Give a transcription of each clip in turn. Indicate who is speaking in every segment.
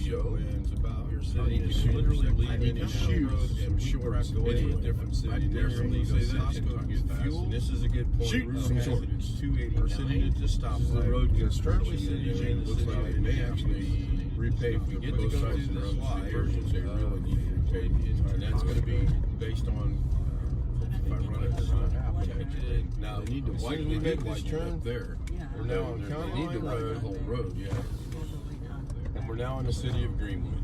Speaker 1: video is about your city. You can literally leave and shoot some shorts in a different city. There's some leave Costco get fuel. This is a good point. Shoot some shorts. It's 289. Just stop. This is the road construction city. It looks like they may actually repay for both sides of the road. Versions they really need to repay, and that's going to be based on. If I run it, now they need to widen. We make this turn there. We're now on County Line Road, whole road, yeah. And we're now in the city of Greenwood.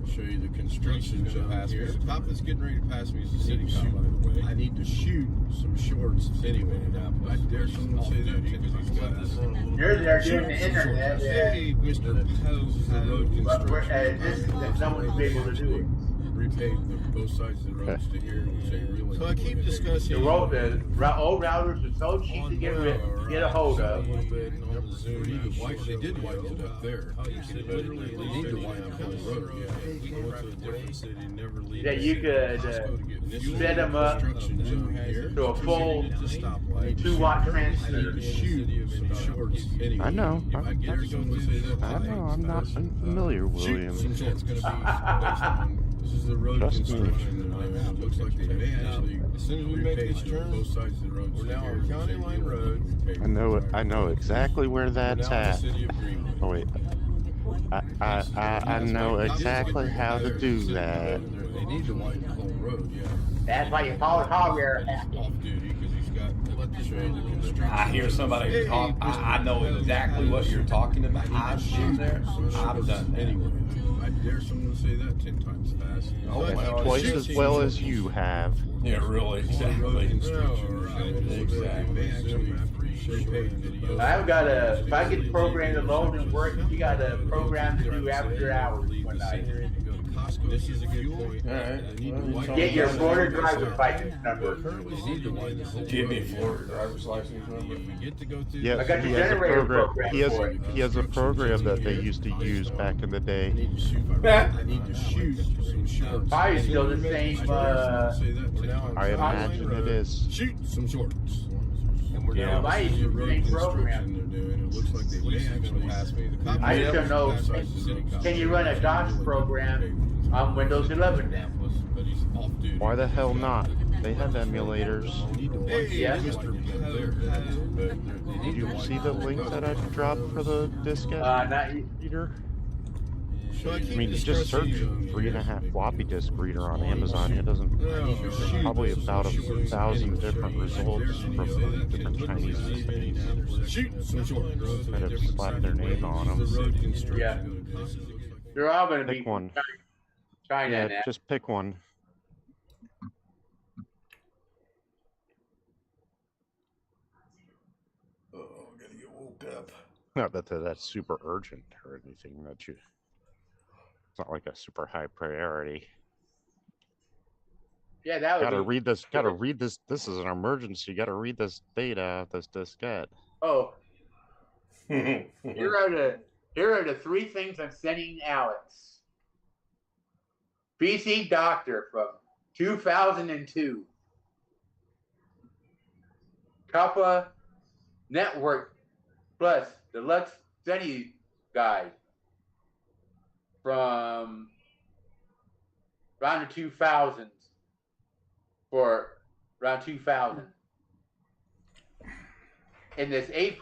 Speaker 1: I'll show you the construction going to pass me. The cop that's getting ready to pass me is the city cop, by the way. I need to shoot some shorts anyway. I dare someone to say that because he's got this.
Speaker 2: You're there doing the internet.
Speaker 1: Hey, Mr. Poe, the road construction.
Speaker 2: This is that someone's able to do it.
Speaker 1: Repave both sides of the roads to here, which they really. So I keep discussing.
Speaker 2: The old routers are so cheap to get a hold of.
Speaker 1: They did widen it up there. You literally need to widen up the road.
Speaker 2: Yeah, you could set them up to a full 2-watt transmitter.
Speaker 3: I know. I'm not familiar, William.
Speaker 1: This is the road construction. It looks like they may actually, as soon as we make this turn, both sides of the road. We're now on County Line Road.
Speaker 3: I know exactly where that's at. Oh wait. I know exactly how to do that.
Speaker 1: They need to widen the whole road, yeah.
Speaker 2: That's why you call it hardware.
Speaker 1: Off duty because he's got.
Speaker 4: I hear somebody talk. I know exactly what you're talking about. I've been there. I've done that.
Speaker 1: Anyway, I dare someone to say that 10 times fast.
Speaker 4: Oh, well,
Speaker 3: Twice as well as you have.
Speaker 4: Yeah, really. Exactly.
Speaker 2: I've got a. If I get programmed to load and work, you got a program to do after hours one night.
Speaker 1: This is a good point.
Speaker 4: Alright.
Speaker 2: Get your Florida driver's license number.
Speaker 4: Give me a Florida driver's license number.
Speaker 3: Yeah,
Speaker 2: I got the
Speaker 3: he has a
Speaker 2: generator
Speaker 3: program.
Speaker 2: program
Speaker 3: He has a program that they used to use back in the day.
Speaker 1: I need to shoot some shorts.
Speaker 2: Probably still the same.
Speaker 3: I imagine it is.
Speaker 1: Shoot some shorts. And we're
Speaker 4: Yeah,
Speaker 1: now
Speaker 2: I
Speaker 1: seeing
Speaker 2: use
Speaker 1: the
Speaker 2: the
Speaker 1: road
Speaker 2: same
Speaker 1: construction
Speaker 2: program.
Speaker 1: they're doing. It looks like they may actually pass me. The cop
Speaker 2: I just don't know. Can you run a DOS program on Windows 11 now?
Speaker 1: But he's off duty.
Speaker 3: Why the hell not? They have emulators.
Speaker 2: Yeah.
Speaker 3: Did you see the link that I dropped for the diskette
Speaker 2: Not
Speaker 3: reader? I mean, you just search 3.5 floppy disk reader on Amazon. It doesn't. There's probably about 1,000 different results from different Chinese companies that have slapped their name on them.
Speaker 2: Yeah. They're all going to be
Speaker 3: Pick one.
Speaker 2: China
Speaker 3: Yeah,
Speaker 2: now.
Speaker 3: just pick one.
Speaker 4: Oh, I gotta get woke up.
Speaker 3: Not that that's super urgent or anything. That you. It's not like a super high priority.
Speaker 2: Yeah, that was.
Speaker 3: Gotta read this. Gotta read this. This is an emergency. Gotta read this data. This diskette.
Speaker 2: Oh, here are the 3 things I'm sending Alex. PC Doctor from 2002. Kappa Network Plus Deluxe Study Guide from around the 2000s for around 2000. And this A+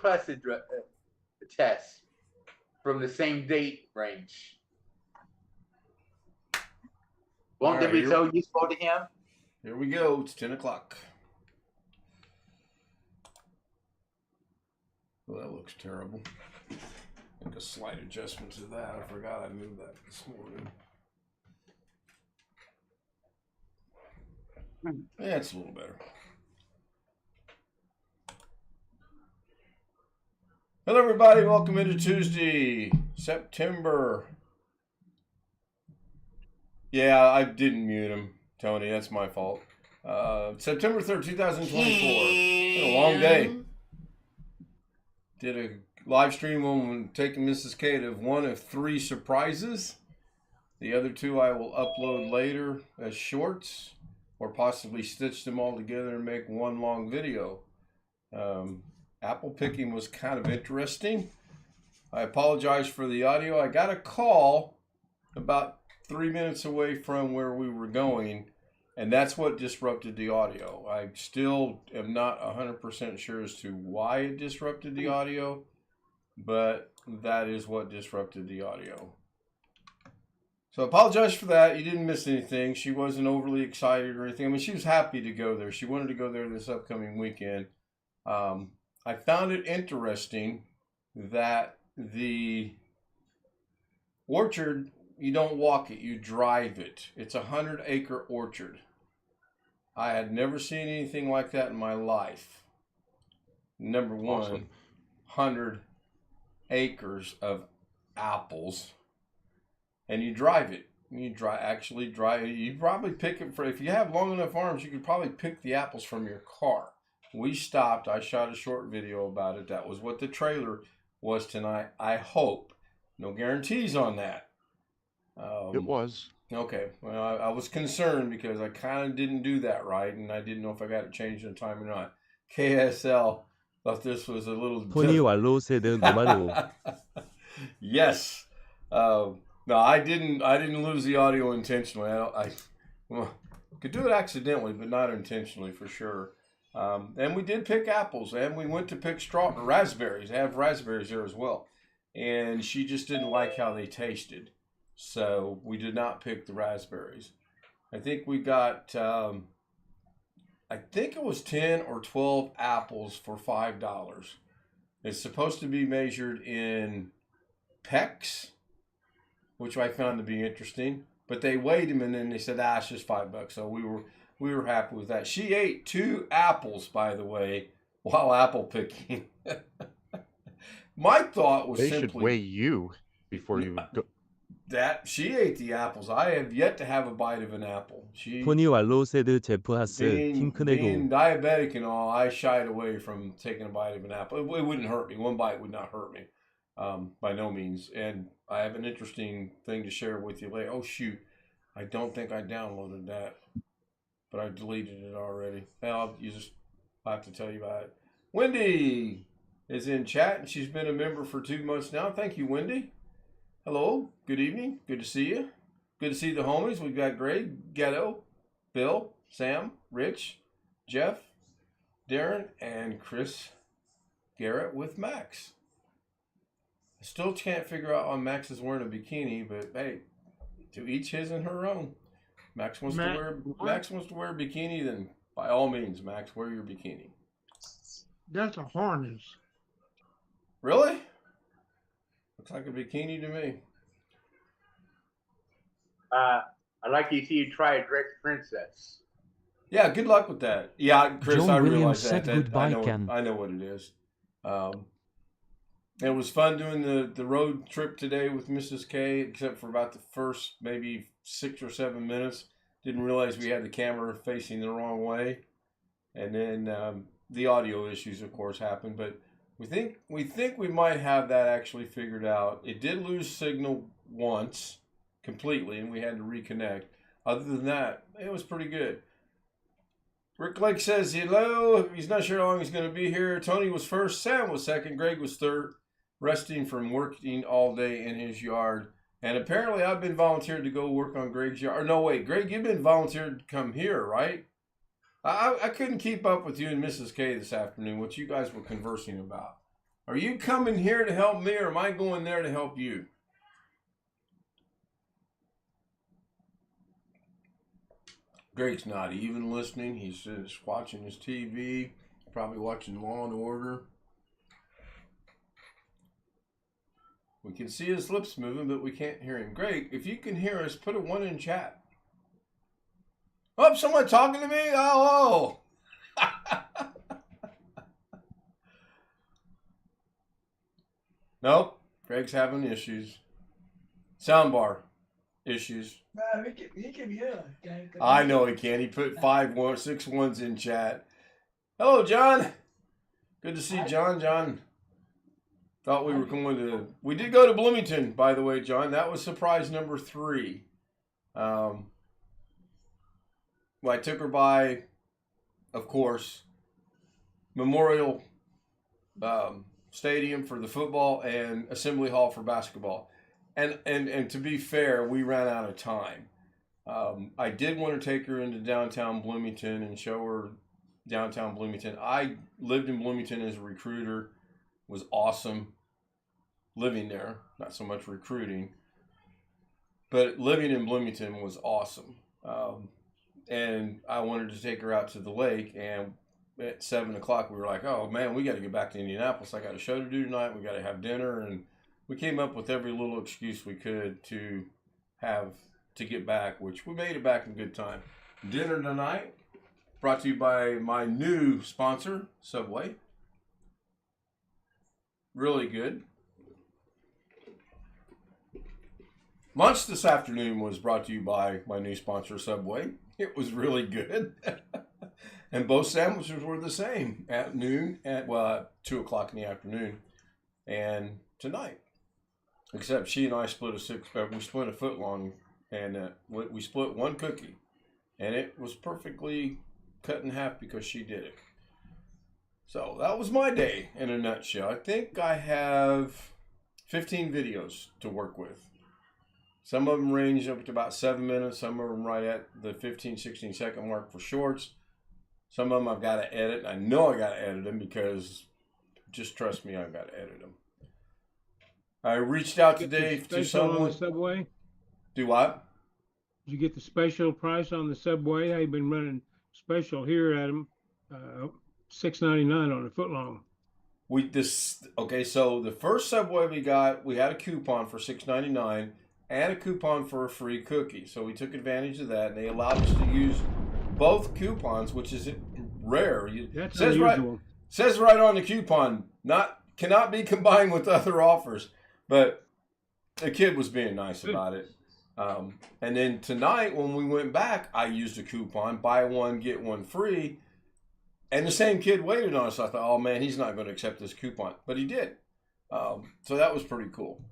Speaker 2: test from the same date range. Won't that be so useful to him?
Speaker 4: Here we go. It's 10 o'clock. Well, that looks terrible. Make a slight adjustment to that. I forgot I moved that this morning. Yeah, it's a little better. Hello, everybody. Welcome into Tuesday, September. Yeah, I didn't mute him, Tony. That's my fault. September 3rd, 2024. Been a long day. Did a live stream on Taking Mrs. K to one of 3 surprises. The other 2 I will upload later as shorts, or possibly stitch them all together and make one long video. Apple picking was kind of interesting. I apologize for the audio. I got a call about 3 minutes away from where we were going, and that's what disrupted the audio. I still am not 100% sure as to why it disrupted the audio, but that is what disrupted the audio. So I apologize for that. You didn't miss anything. She wasn't overly excited or anything. I mean, she was happy to go there. She wanted to go there this upcoming weekend. I found it interesting that the orchard, you don't walk it, you drive it. It's a 100-acre orchard. I had never seen anything like that in my life. Number one,
Speaker 3: Awesome.
Speaker 4: 100 acres of apples. And you drive it. You actually drive it. You probably pick it if you have long enough arms, you could probably pick the apples from your car. We stopped. I shot a short video about it. That was what the trailer was tonight. I hope. No guarantees on that.
Speaker 3: It was.
Speaker 4: Okay. Well, I was concerned because I kind of didn't do that right, and I didn't know if I got it changed in time or not. KSL thought this was a little.
Speaker 5: 토니 왈로세드 노마루.
Speaker 4: Yes. No, I didn't lose the audio intentionally. I could do it accidentally, but not intentionally for sure. And we did pick apples, and we went to pick raspberries. They have raspberries there as well. And she just didn't like how they tasted. So we did not pick the raspberries. I think we got, I think it was 10 or 12 apples for $5. It's supposed to be measured in pecks, which I found to be interesting. But they weighed them and then they said, it's just $5. So we were happy with that. She ate 2 apples, by the way, while apple picking. My thought was
Speaker 3: They
Speaker 4: simply
Speaker 3: should weigh you before you go.
Speaker 4: that she ate the apples. I have yet to have a bite of an apple.
Speaker 5: 토니 왈로세드 제프 하스
Speaker 4: Being
Speaker 5: 핑크네고.
Speaker 4: diabetic and all, I shied away from taking a bite of an apple. It wouldn't hurt me. One bite would not hurt me, by no means. And I have an interesting thing to share with you later. Oh shoot, I don't think I downloaded that, but I deleted it already. Well, I have to tell you about it. Wendy is in chat, and she's been a member for 2 months now. Thank you, Wendy. Hello, good evening. Good to see you. Good to see the homies. We've got Greg, Ghetto, Bill, Sam, Rich, Jeff, Darren, and Chris Garrett with Max. I still can't figure out why Max is wearing a bikini, but hey, to each his and her own. Max wants to wear a bikini, then by all means, Max, wear your bikini.
Speaker 6: That's a harness.
Speaker 4: Really? Looks like a bikini to me.
Speaker 2: I'd like to see you try a Drake's Princess.
Speaker 4: Yeah, good luck with that. Yeah, Chris,
Speaker 5: John
Speaker 4: I
Speaker 5: Williams
Speaker 4: realize
Speaker 5: said
Speaker 4: that.
Speaker 5: goodbye, Ken.
Speaker 4: I know what it is. It was fun doing the road trip today with Mrs. K, except for about the first maybe 6 or 7 minutes. Didn't realize we had the camera facing the wrong way. And then the audio issues, of course, happened. But we think we might have that actually figured out. It did lose signal once completely, and we had to reconnect. Other than that, it was pretty good. Rick Lake says hello. He's not sure how long he's going to be here. Tony was first. Sam was second. Greg was third, resting from working all day in his yard. And apparently I've been volunteered to go work on Greg's yard. No, wait, Greg, you've been volunteered to come here, right? I couldn't keep up with you and Mrs. K this afternoon, what you guys were conversing about. Are you coming here to help me, or am I going there to help you? Greg's not even listening. He's just watching his TV, probably watching Law and Order. We can see his lips moving, but we can't hear him. Greg, if you can hear us, put a 1 in chat. Oh, someone talking to me? Oh. Nope. Greg's having issues. Soundbar issues.
Speaker 6: He can hear.
Speaker 4: I know he can. He put 6 ones in chat. Hello, John. Good to see John. John. Thought we were going to... We did go to Bloomington, by the way, John. That was surprise number 3. Well, I took her by, of course, Memorial Stadium for the football and Assembly Hall for basketball. And to be fair, we ran out of time. I did want to take her into downtown Bloomington and show her downtown Bloomington. I lived in Bloomington as a recruiter. Was awesome living there. Not so much recruiting, but living in Bloomington was awesome. And I wanted to take her out to the lake, and at 7 o'clock we were like, oh man, we got to get back to Indianapolis. I got a show to do tonight. We got to have dinner. And we came up with every little excuse we could to get back, which we made it back in good time. Dinner tonight brought to you by my new sponsor, Subway. Really good. Lunch this afternoon was brought to you by my new sponsor, Subway. It was really good. And both sandwiches were the same at noon, at 2 o'clock in the afternoon, and tonight. Except she and I split we split a foot long, and we split one cookie, and it was perfectly cut in half because she did it. So that was my day in a nutshell. I think I have 15 videos to work with. Some of them range up to about 7 minutes. Some of them right at the 15, 16 second mark for shorts. Some of them I've got to edit. I know I got to edit them because, just trust me, I've got to edit them. I reached out today to someone.
Speaker 7: On the Subway?
Speaker 4: Do what?
Speaker 7: Did you get the special price on the Subway? I've been running special here at them, $6.99 on a foot long.
Speaker 4: Okay, so the first Subway we got, we had a coupon for $6.99 and a coupon for a free cookie. So we took advantage of that, and they allowed us to use both coupons, which is rare.
Speaker 7: That's
Speaker 4: says
Speaker 7: unusual.
Speaker 4: Says right on the coupon, cannot be combined with other offers. But the kid was being nice about it. And then tonight, when we went back, I used a coupon, buy one, get one free. And the same kid waited on us. I thought, oh man, he's not going to accept this coupon. But he did. So that was pretty cool.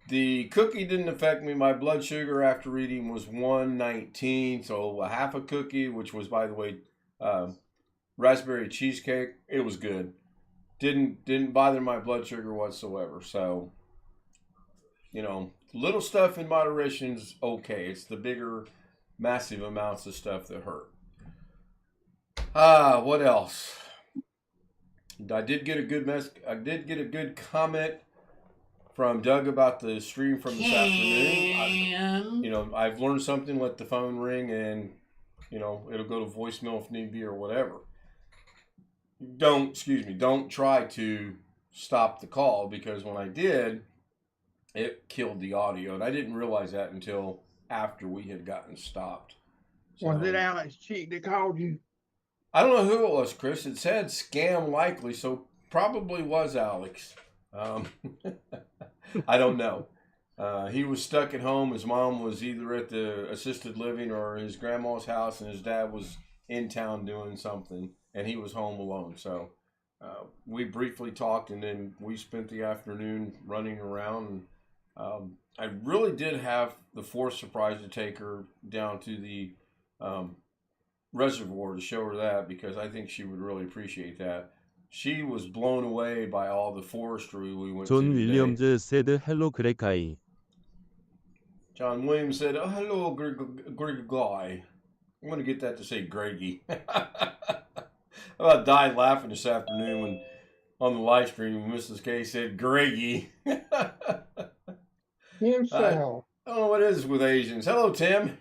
Speaker 4: The cookie didn't affect me. My blood sugar after eating was 119. So a half a cookie, which was, by the way, raspberry cheesecake. It was good. Didn't bother my blood sugar whatsoever. So, little stuff in moderation is okay. It's the bigger, massive amounts of stuff that hurt. What else? I did get a good comment from Doug about the stream from this afternoon. I've learned something. Let the phone ring, and it'll go to voicemail if need be or whatever. Don't try to stop the call, because when I did, it killed the audio, and I didn't realize that until after we had gotten stopped. So,
Speaker 6: Was it Alex Cheek that called you?
Speaker 4: I don't know who it was, Chris. It said scam likely, so probably was Alex. I don't know. He was stuck at home. His mom was either at the assisted living or his grandma's house, and his dad was in town doing something, and he was home alone. So we briefly talked, and then we spent the afternoon running around. And, I really did have the forced surprise to take her down to the reservoir to show her that, because I think she would really appreciate that. She was blown away by all the forestry we went
Speaker 5: John
Speaker 4: to today.
Speaker 5: Williams said hello Greg guy.
Speaker 4: John Williams said, oh, hello, Greg guy. I'm going to get that to say Greggy. I about died laughing this afternoon when on the live stream Mrs. K said Greggy.
Speaker 6: Himself.
Speaker 4: I don't know what it is with Asians. Hello, Tim.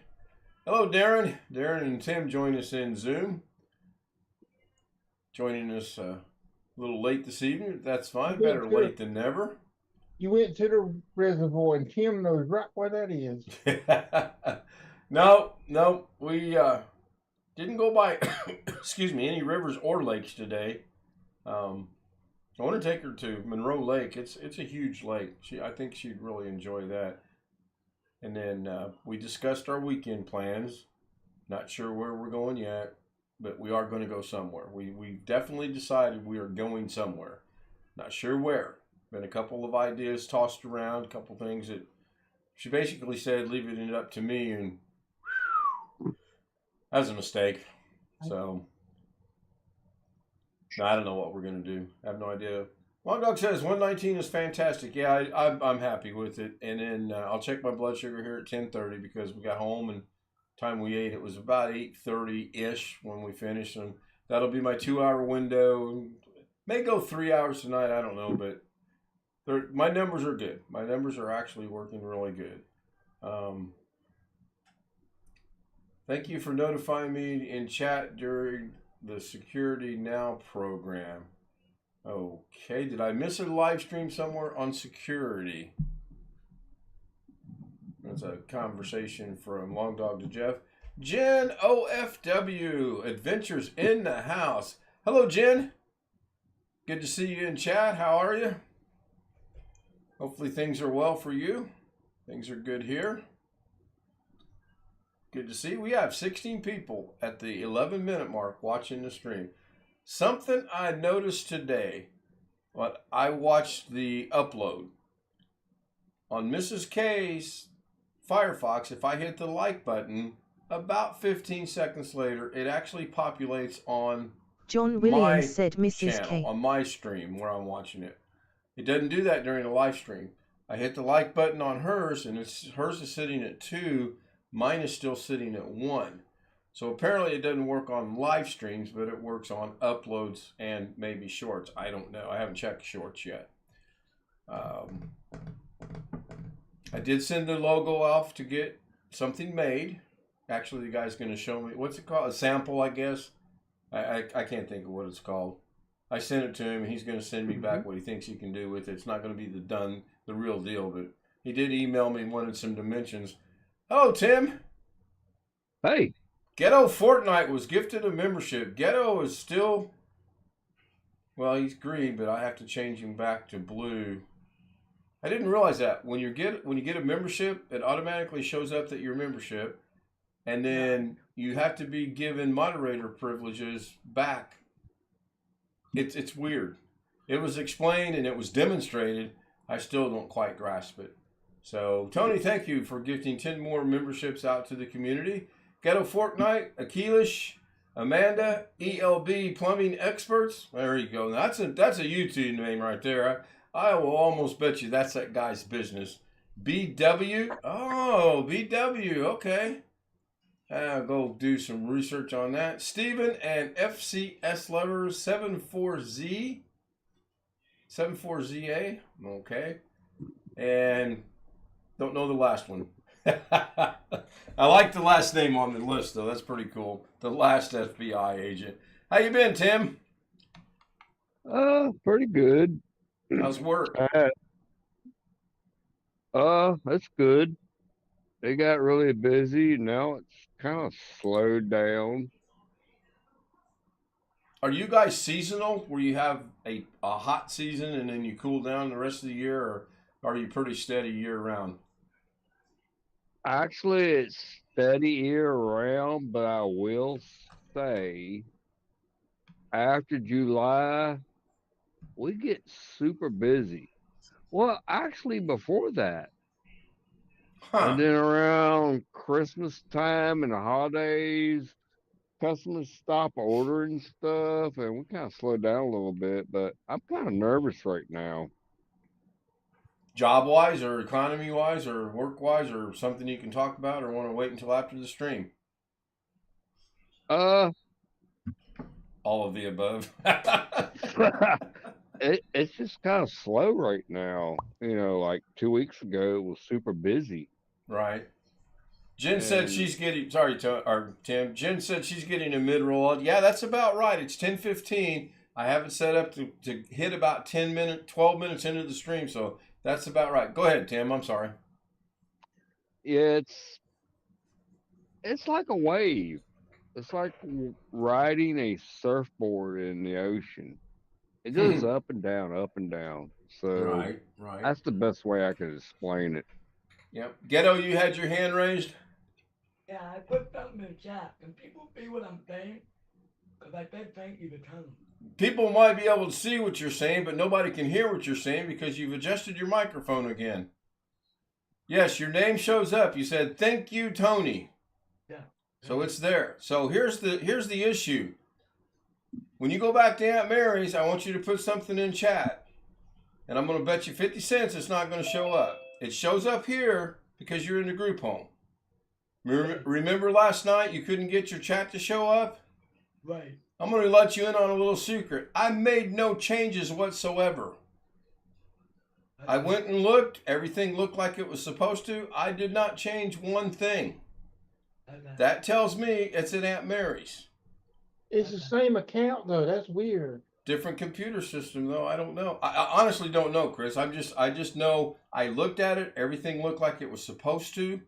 Speaker 4: Hello, Darren. Darren and Tim join us in Zoom. Joining us a little late this evening. That's fine. Better late than never.
Speaker 6: You went to the reservoir, and Tim knows right where that is.
Speaker 4: No, we didn't go by, excuse me, any rivers or lakes today. I want to take her to Monroe Lake. It's a huge lake. I think she'd really enjoy that. And then we discussed our weekend plans. Not sure where we're going yet, but we are going to go somewhere. We definitely decided we are going somewhere. Not sure where. Been a couple of ideas tossed around, a couple things that she basically said, leave it up to me, and that was a mistake. So I don't know what we're going to do. I have no idea. Long Dog says 119 is fantastic. Yeah, I'm happy with it. And then I'll check my blood sugar here at 10:30 because we got home and time we ate it was about 8:30-ish when we finished. And that'll be my 2-hour window. May go 3 hours tonight. I don't know, but my numbers are good. My numbers are actually working really good. Thank you for notifying me in chat during the Security Now program. Okay, did I miss a live stream somewhere on security? That's a conversation from Long Dog to Jeff. Jen OFW, Adventures in the House. Hello, Jen. Good to see you in chat. How are you? Hopefully things are well for you. Things are good here. Good to see. We have 16 people at the 11-minute mark watching the stream. Something I noticed today, but I watched the upload on Mrs. K's Firefox. If I hit the like button, about 15 seconds later, it actually populates on
Speaker 8: John Williams said Mrs.
Speaker 4: channel,
Speaker 8: K.
Speaker 4: on my stream where I'm watching it. It doesn't do that during the live stream. I hit the like button on hers, and hers is sitting at 2. Mine is still sitting at 1. So apparently it doesn't work on live streams, but it works on uploads and maybe shorts. I don't know. I haven't checked shorts yet. I did send the logo off to get something made. Actually, the guy's going to show me. What's it called? A sample, I guess. I can't think of what it's called. I sent it to him, and he's going to send me back what he thinks he can do with it. It's not going to be the real deal, but he did email me and wanted some dimensions. Hello, Tim.
Speaker 9: Hey.
Speaker 4: Ghetto Fortnite was gifted a membership. Ghetto is still, well, he's green, but I have to change him back to blue. I didn't realize that when you get a membership, it automatically shows up that you're a membership, and then you have to be given moderator privileges back. It's weird. It was explained and it was demonstrated. I still don't quite grasp it. So, Tony, thank you for gifting 10 more memberships out to the community. Ghetto Fortnite, Akilish, Amanda, ELB Plumbing Experts. There you go. That's a YouTube name right there. I will almost bet you that's that guy's business. BW. Oh, BW. Okay. I'll go do some research on that. Steven and FCS Lovers 74Z. 74ZA. Okay. And don't know the last one. I like the last name on the list, though. That's pretty cool. The last FBI agent. How you been, Tim?
Speaker 9: Pretty good.
Speaker 4: How's work?
Speaker 9: That's good. They got really busy. Now it's kind of slowed down.
Speaker 4: Are you guys seasonal, where you have a hot season and then you cool down the rest of the year, or are you pretty steady year-round?
Speaker 9: Actually, it's steady year-round, but I will say after July, we get super busy. Well, actually, before that.
Speaker 4: Huh.
Speaker 9: And then around Christmas time and the holidays, customers stop ordering stuff, and we kind of slow down a little bit, but I'm kind of nervous right now.
Speaker 4: Job-wise or economy-wise or work-wise, or something you can talk about, or want to wait until after the stream?
Speaker 9: All
Speaker 4: of the above.
Speaker 9: It's just kind of slow right now. You know, like 2 weeks ago, it was super busy.
Speaker 4: Right. Jen said she's getting, Tim. Jen said she's getting a mid-roll. Yeah, that's about right. It's 10:15. I have it set up to hit about 12 minutes into the stream, so that's about right. Go ahead, Tim. I'm sorry.
Speaker 9: Yeah, it's like a wave. It's like riding a surfboard in the ocean. It goes up and down, up and down. So
Speaker 4: right.
Speaker 9: That's the best way I could explain it.
Speaker 4: Yep. Ghetto, you had your hand raised?
Speaker 10: Yeah, I put something in chat. Can people see what I'm saying? Because I said thank you to Tom.
Speaker 4: People might be able to see what you're saying, but nobody can hear what you're saying because you've adjusted your microphone again. Yes, your name shows up. You said, thank you, Tony.
Speaker 10: Yeah.
Speaker 4: So it's there. So here's the issue. When you go back to Aunt Mary's, I want you to put something in chat. And I'm going to bet you 50 cents it's not going to show up. It shows up here because you're in the group home. Remember last night you couldn't get your chat to show up?
Speaker 10: Right.
Speaker 4: I'm going to let you in on a little secret. I made no changes whatsoever. I went and looked. Everything looked like it was supposed to. I did not change one thing. That tells me it's at Aunt Mary's.
Speaker 6: It's the same account though. That's weird.
Speaker 4: Different computer system though. I don't know. I honestly don't know, Chris. I just know I looked at it. Everything looked like it was supposed to.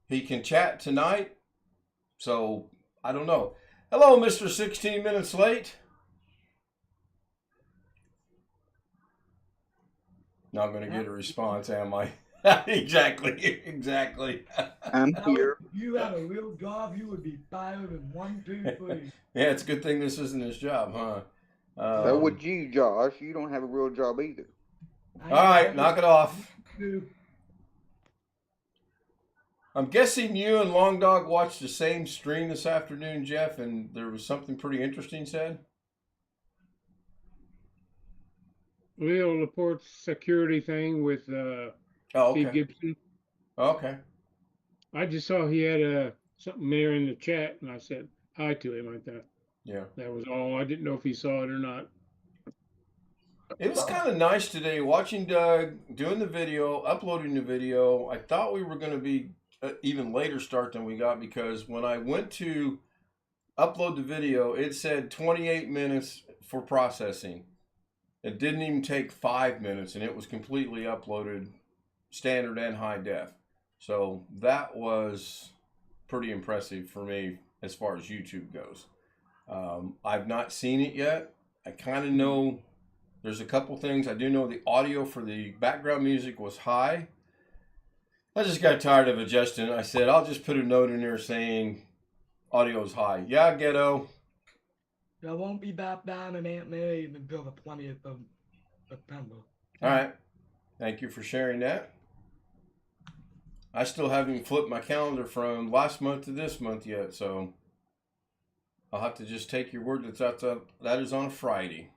Speaker 4: He can chat tonight. So I don't know. Hello, Mr. 16 minutes late. Not going to get a response, am I? Exactly.
Speaker 11: I'm here.
Speaker 10: If you had a real job, you would be fired in 1, 2, 3.
Speaker 4: Yeah, it's a good thing this isn't his job, huh?
Speaker 11: So would you, Josh. You don't have a real job either.
Speaker 4: All right, knock it off. I'm guessing you and Long Dog watched the same stream this afternoon, Jeff, and there was something pretty interesting said?
Speaker 7: Leo Laporte's security thing with Steve Gibson.
Speaker 4: Okay.
Speaker 7: I just saw he had something there in the chat, and I said hi to him. I thought,
Speaker 4: yeah,
Speaker 7: that was all. I didn't know if he saw it or not.
Speaker 4: It was kind of nice today watching Doug doing the video, uploading the video. I thought we were going to be even later start than we got because when I went to upload the video, it said 28 minutes for processing. It didn't even take 5 minutes, and it was completely uploaded standard and high def. So that was pretty impressive for me as far as YouTube goes. I've not seen it yet. I kind of know there's a couple things. I do know the audio for the background music was high. I just got tired of adjusting. I said, I'll just put a note in there saying audio is high. Yeah, ghetto.
Speaker 10: I won't be back down in Aunt Mary's until the 20th of September.
Speaker 4: All right. Thank you for sharing that. I still haven't flipped my calendar from last month to this month yet, so I'll have to just take your word that is on a Friday.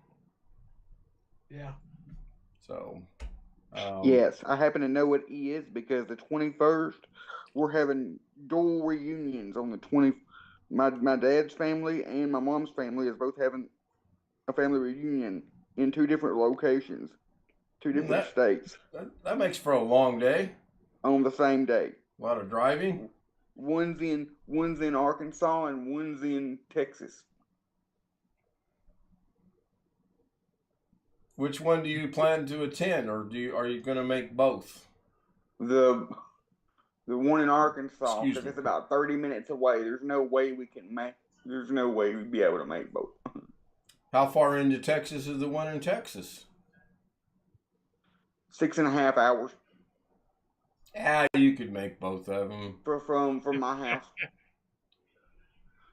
Speaker 10: Yeah.
Speaker 4: So.
Speaker 11: Yes, I happen to know what it is because the 21st, we're having dual reunions on the 20th. My dad's family and my mom's family is both having a family reunion in 2 different locations, 2 different states.
Speaker 4: That makes for a long day.
Speaker 11: On the same day.
Speaker 4: A lot of driving.
Speaker 11: One's in Arkansas and one's in Texas.
Speaker 4: Which one do you plan to attend, or are you going to make both?
Speaker 11: The one in Arkansas, because it's about 30 minutes away. There's no way we'd be able to make both.
Speaker 4: How far into Texas is the one in Texas?
Speaker 11: 6.5 hours.
Speaker 4: Yeah, you could make both of them.
Speaker 11: From my house.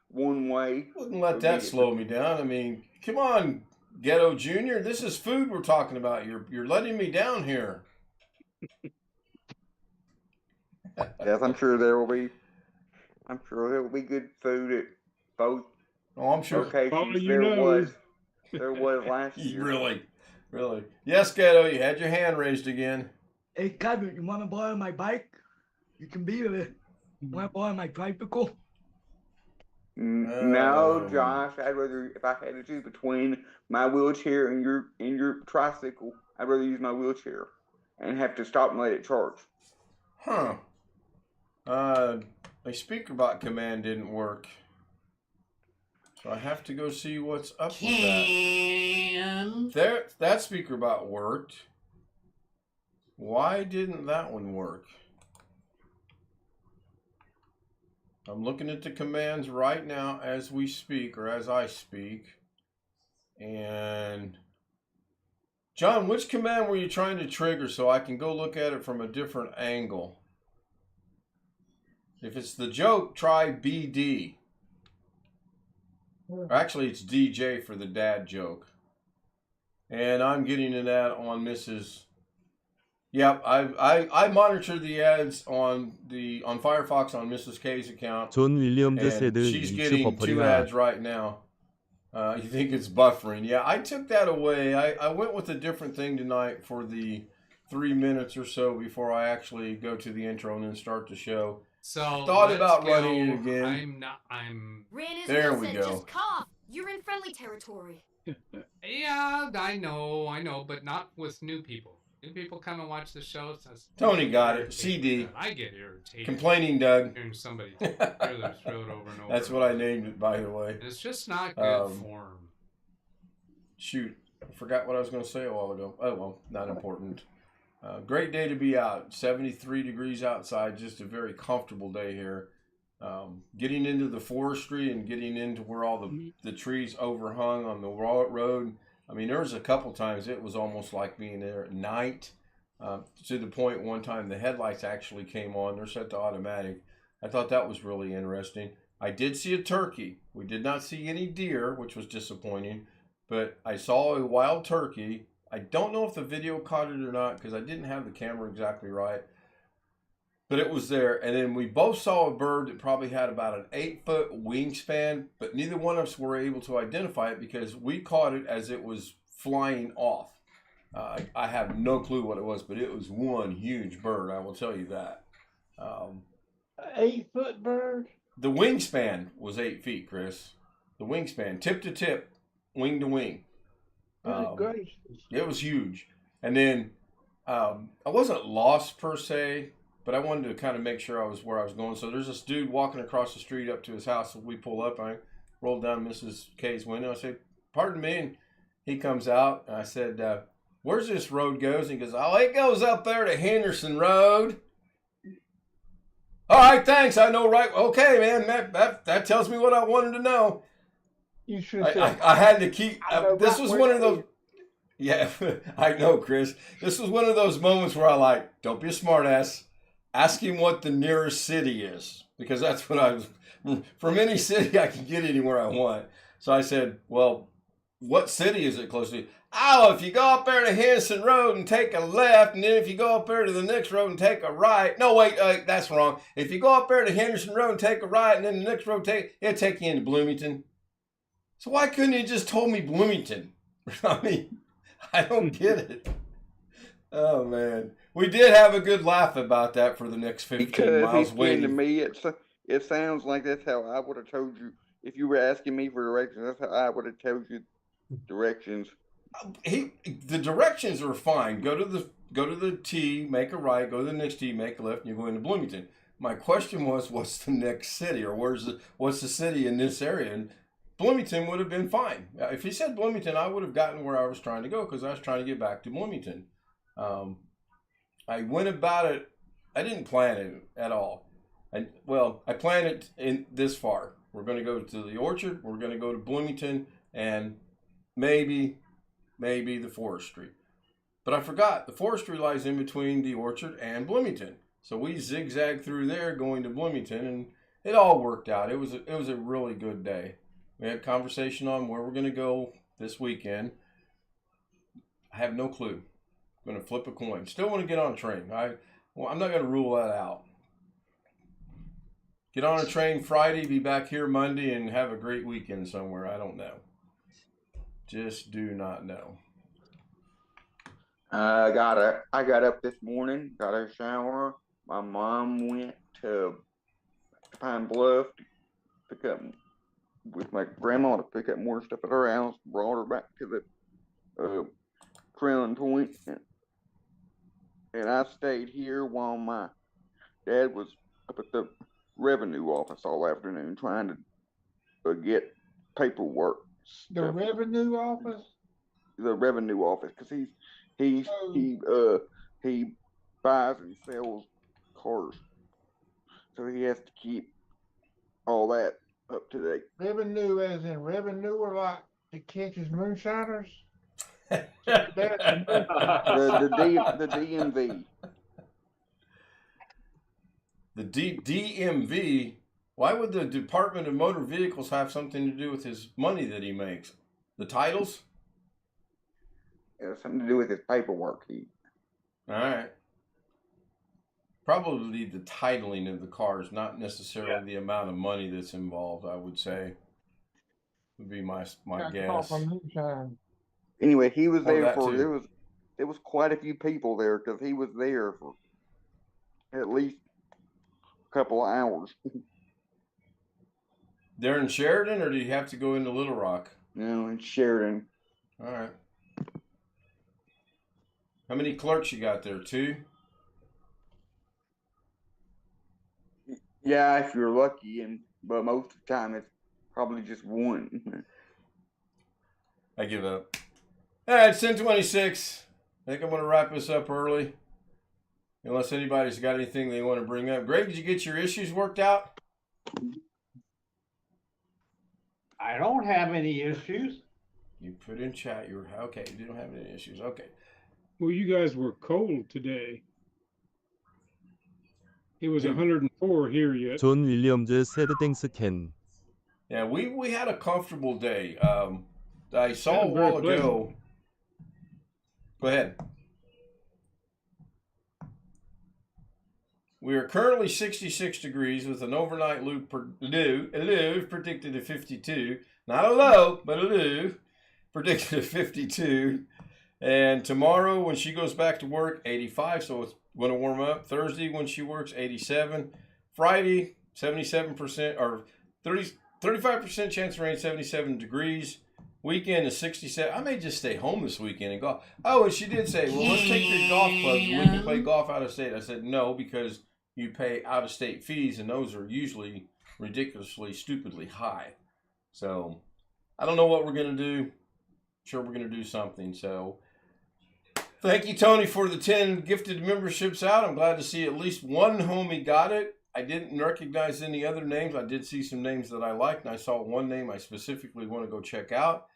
Speaker 11: One way.
Speaker 4: Wouldn't let that slow me down. I mean, come on, Ghetto Junior. This is food we're talking about. You're letting me down here.
Speaker 11: Yes, I'm sure there will be good food at both.
Speaker 4: Oh, I'm sure.
Speaker 11: Locations. There was last year.
Speaker 4: Really. Yes, Ghetto, you had your hand raised again.
Speaker 10: Hey, Kevin, you want to borrow my bike? You can be with it. Want to borrow my tricycle?
Speaker 11: No, Josh. I'd rather, if I had to choose between my wheelchair and your tricycle, I'd rather use my wheelchair and have to stop and let it charge.
Speaker 4: Huh. My speaker bot command didn't work. So I have to go see what's up with that. That speaker bot worked. Why didn't that one work? I'm looking at the commands right now as we speak, or as I speak. And John, which command were you trying to trigger so I can go look at it from a different angle? If it's the joke, try BD. Or actually, it's DJ for the dad joke. And I'm getting to that on Mrs. Yep, I monitor the ads on Firefox on Mrs. K's account.
Speaker 5: 존 윌리엄즈
Speaker 4: And
Speaker 5: 세드
Speaker 4: she's
Speaker 5: 2주
Speaker 4: getting 2
Speaker 5: 버퍼링아
Speaker 4: ads right now. You think it's buffering. Yeah, I took that away. I went with a different thing tonight for the 3 minutes or so before I actually go to the intro and then start the show.
Speaker 12: So
Speaker 4: thought about running it again.
Speaker 13: There we
Speaker 4: go.
Speaker 13: Just cough. You're in friendly territory.
Speaker 12: Yeah, I know, but not with new people. New people come and watch the show.
Speaker 4: Tony got it. CD.
Speaker 12: I get irritated.
Speaker 4: Complaining Doug.
Speaker 12: Hearing somebody clear their throat over and over.
Speaker 4: That's what I named it, by the way.
Speaker 12: And it's just not good form.
Speaker 4: Shoot, I forgot what I was going to say a while ago. Oh well, not important. Great day to be out. 73 degrees outside. Just a very comfortable day here. Getting into the forestry and getting into where all the trees overhung on the road. I mean, there was a couple times it was almost like being there at night, to the point one time the headlights actually came on. They're set to automatic. I thought that was really interesting. I did see a turkey. We did not see any deer, which was disappointing, but I saw a wild turkey. I don't know if the video caught it or not because I didn't have the camera exactly right, but it was there. And then we both saw a bird that probably had about an 8-foot wingspan, but neither one of us were able to identify it because we caught it as it was flying off. I have no clue what it was, but it was one huge bird. I will tell you that.
Speaker 6: 8-foot bird?
Speaker 4: The wingspan was 8 feet, Chris. The wingspan, tip to tip, wing to wing. It was huge. And then I wasn't lost per se, but I wanted to kind of make sure I was where I was going. So there's this dude walking across the street up to his house. So we pull up. I rolled down Mrs. K's window. I said, "Pardon me." And he comes out. And I said, "Where's this road goes?" And he goes, "Oh, it goes up there to Henderson Road." All right, thanks. I know, right? Okay, man. That tells me what I wanted to know.
Speaker 6: You should.
Speaker 4: I had to keep. This was one of those. Yeah, I know, Chris. This was one of those moments where I don't be a smartass. Ask him what the nearest city is, because that's what I was. From any city, I can get anywhere I want. So I said, "Well, what city is it close to?" "Oh, if you go up there to Henderson Road and take a left, and then if you go up there to the next road and take a right." No, wait, that's wrong. "If you go up there to Henderson Road and take a right, and then the next road it'll take you into Bloomington." So why couldn't he just told me Bloomington? I mean, I don't get it. Oh man, we did have a good laugh about that for the next 15 miles waiting.
Speaker 11: To me, it sounds like that's how I would have told you if you were asking me for directions. That's how I would have told you directions.
Speaker 4: The directions are fine. Go to the T, make a right. Go to the next T, make a left, and you go into Bloomington. My question was, what's the next city, or what's the city in this area? And Bloomington would have been fine. If he said Bloomington, I would have gotten where I was trying to go because I was trying to get back to Bloomington. I went about it. I didn't plan it at all. I planned it in this far. We're going to go to the orchard. We're going to go to Bloomington and maybe the forestry. But I forgot the forestry lies in between the orchard and Bloomington. So we zigzagged through there going to Bloomington, and it all worked out. It was a really good day. We had a conversation on where we're going to go this weekend. I have no clue. I'm going to flip a coin. Still want to get on a train. I'm not going to rule that out. Get on a train Friday, be back here Monday, and have a great weekend somewhere. I don't know. Just do not know.
Speaker 11: I got up this morning, got a shower. My mom went to Pine Bluff to pick up with my grandma to pick up more stuff at her house. Brought her back to the Crowing Point, and I stayed here while my dad was up at the revenue office all afternoon trying to get paperwork.
Speaker 6: The revenue office?
Speaker 11: The revenue office, because he buys and sells cars, so he has to keep all that up to date.
Speaker 6: Revenue as in revenue, or like to catch his moonshiners?
Speaker 11: the DMV.
Speaker 4: The DMV. Why would the Department of Motor Vehicles have something to do with his money that he makes? The titles?
Speaker 11: It has something to do with his paperwork.
Speaker 4: All right. Probably the titling of the cars, not necessarily the amount of money that's involved, I would say. would be my
Speaker 6: Got
Speaker 4: guess.
Speaker 6: caught by moonshine.
Speaker 11: Anyway, he was
Speaker 4: Or
Speaker 11: there
Speaker 4: that
Speaker 11: for
Speaker 4: too.
Speaker 11: there was quite a few people there because he was there for at least a couple of hours.
Speaker 4: They're in Sheridan, or do you have to go into Little Rock?
Speaker 11: No, in Sheridan.
Speaker 4: All right. How many clerks you got there? 2?
Speaker 11: Yeah, if you're lucky, but most of the time it's probably just one.
Speaker 4: I give up. All right, it's 10:26. I think I'm going to wrap this up early. Unless anybody's got anything they want to bring up. Greg, did you get your issues worked out?
Speaker 14: I don't have any issues.
Speaker 4: You put in chat. You're okay. You don't have any issues. Okay.
Speaker 7: Well, you guys were cold today. It was 104 here yet.
Speaker 5: 존 윌리엄즈 새드 땡스 캔.
Speaker 4: Yeah, we had a comfortable day. I saw a
Speaker 7: Yeah, very
Speaker 4: while ago. Go ahead. We are currently 66 degrees with an overnight low predicted at 52. Not a low, but a low predicted at 52. And tomorrow when she goes back to work, 85. So it's going to warm up. Thursday when she works, 87. Friday, 77% or 35% chance of rain, 77 degrees. Weekend is 67. I may just stay home this weekend and golf. Oh, and she did say, well, let's take your golf clubs and we can play golf out of state. I said, no, because you pay out-of-state fees, and those are usually ridiculously, stupidly high. So I don't know what we're going to do. I'm sure we're going to do something. So thank you, Tony, for the 10 gifted memberships out. I'm glad to see at least one homie got it. I didn't recognize any other names. I did see some names that I liked, and I saw one name I specifically want to go check out.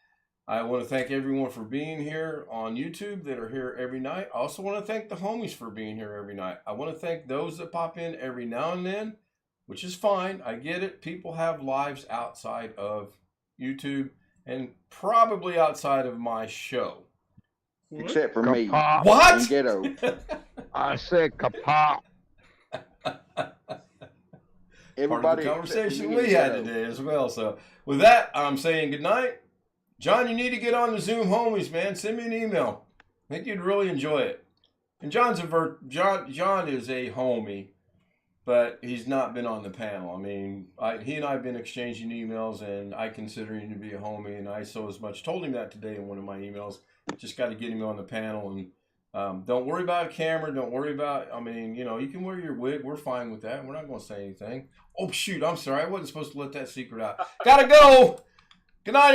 Speaker 4: I want to thank everyone for being here on YouTube that are here every night. I also want to thank the homies for being here every night. I want to thank those that pop in every now and then, which is fine. I get it. People have lives outside of YouTube and probably outside of my show.
Speaker 11: Except for me.
Speaker 4: What?
Speaker 11: And Ghetto.
Speaker 9: I said kapop.
Speaker 4: Part of the conversation we had today as well. So with that, I'm saying good night. John, you need to get on the Zoom homies, man. Send me an email. I think you'd really enjoy it. And John is a homie, but he's not been on the panel. I mean, he and I have been exchanging emails, and I consider him to be a homie, and I so as much told him that today in one of my emails. Just got to get him on the panel, and don't worry about a camera. Don't worry about, I mean, you know, you can wear your wig. We're fine with that. We're not going to say anything. Oh, shoot, I'm sorry. I wasn't supposed to let that secret out. Gotta go. Good night.